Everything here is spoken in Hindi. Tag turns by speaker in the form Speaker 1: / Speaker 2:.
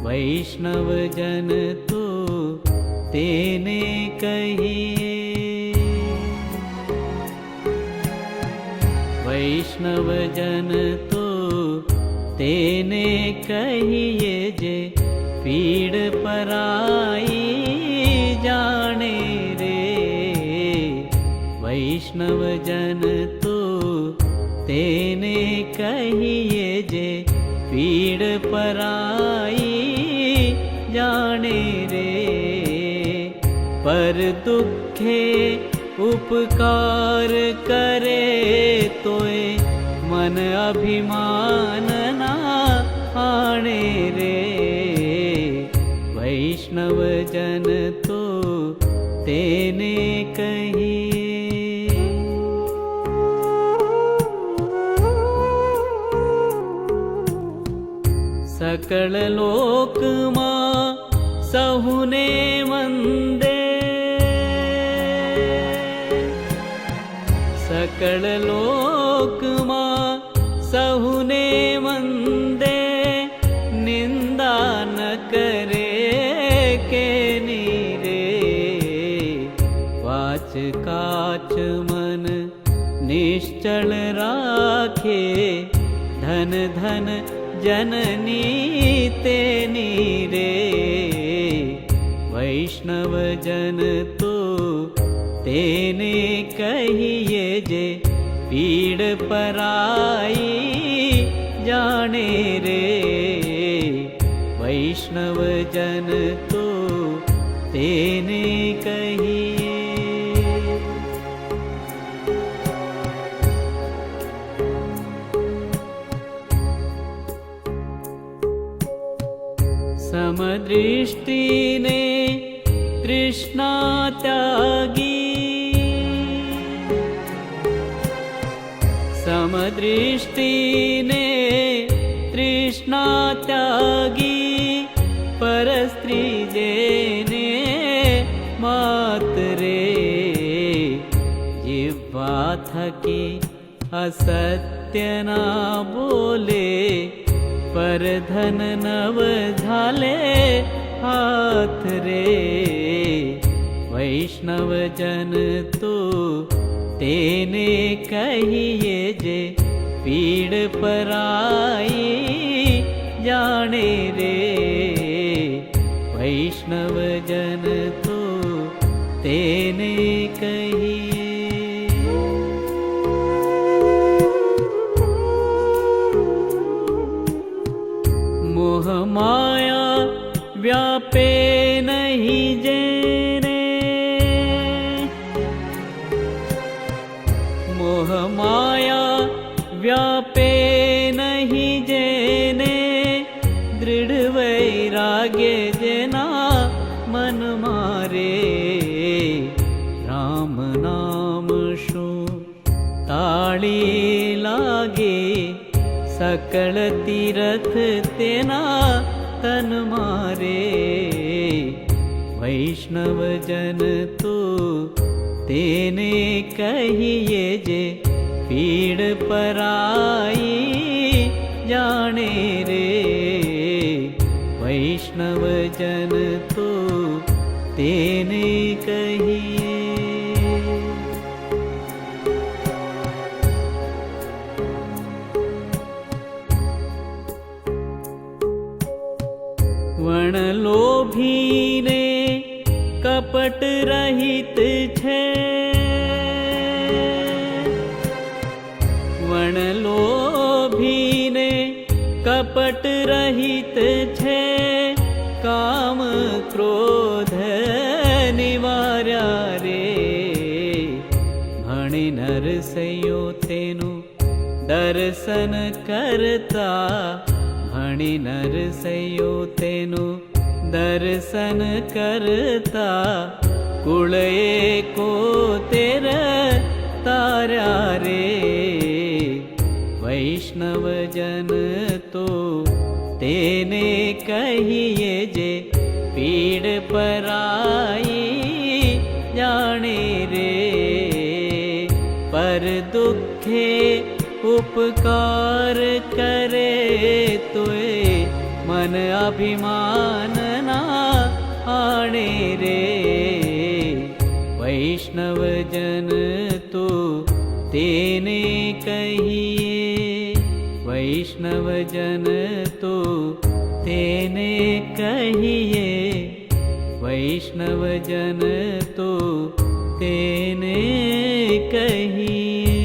Speaker 1: वैष्णव जन तो तेने कहिए, वैष्णव जन तो तेने कहिए, जे पीड़ पराई जाने रे। वैष्णव जन तो तेने कहिए, जे पीड़ पराई जाने रे। पर दुखे उपकार करे तोय मन अभिमान ना आने रे। वैष्णव जन तो तेने कहिए। सकल लोक मां सहुने वंदे, सकल लोक मां सहुने वंदे। निंदा न करे के नीरे, वाच काच मन निश्चल राखे। धन धन जननी तेनी रे। वैष्णव जन तो तेने कहिए, जे पीड़ पराई जाने रे। वैष्णव जन तो तेने कहिए। समदृष्टि ने तृष्णा त्यागी, समदृष्टि ने तृष्णा त्यागी। परस्त्री जेने मात रे। जिह्वा थकी असत्य ना बोले, पर धन नव झाले हाथ रे। वैष्णव जन तो तेने कहिए, जे पीड़ पराई जाने रे। वैष्णव जन तो तेने कहिए। मोह माया व्यापे नहीं जेने, मोह माया व्यापे नहीं जेने। दृढ़ वैराग्य जेना मन मारे। राम नाम शु ताड़ी लागे, सकल तीरथ तेना तन मारे। वैष्णव जन तो तेने कहिए, जे पीड़ पराई जाने रे। वैष्णव जन तो तेने कहिए। वण लोभी ने कपट रहित छे, वण लोभी ने कपट रहित छे। काम क्रोध निवार्या रे। भणी नरसैयो तेनु दर्शन करता। भणी नरसैयो तेनु दर्शन करता। कुल एको तेर तार्या रे। वैष्णव जन तो तेने कहिए, जे पीड़ पराई जाने रे। पर दुखे उपकार करे तुए मन अभिमान ना आने रे। वैष्णव जन तू तेने कहिए, वैष्णव जन तू तेने कहिए, वैष्णव जन तू तेने कहिए।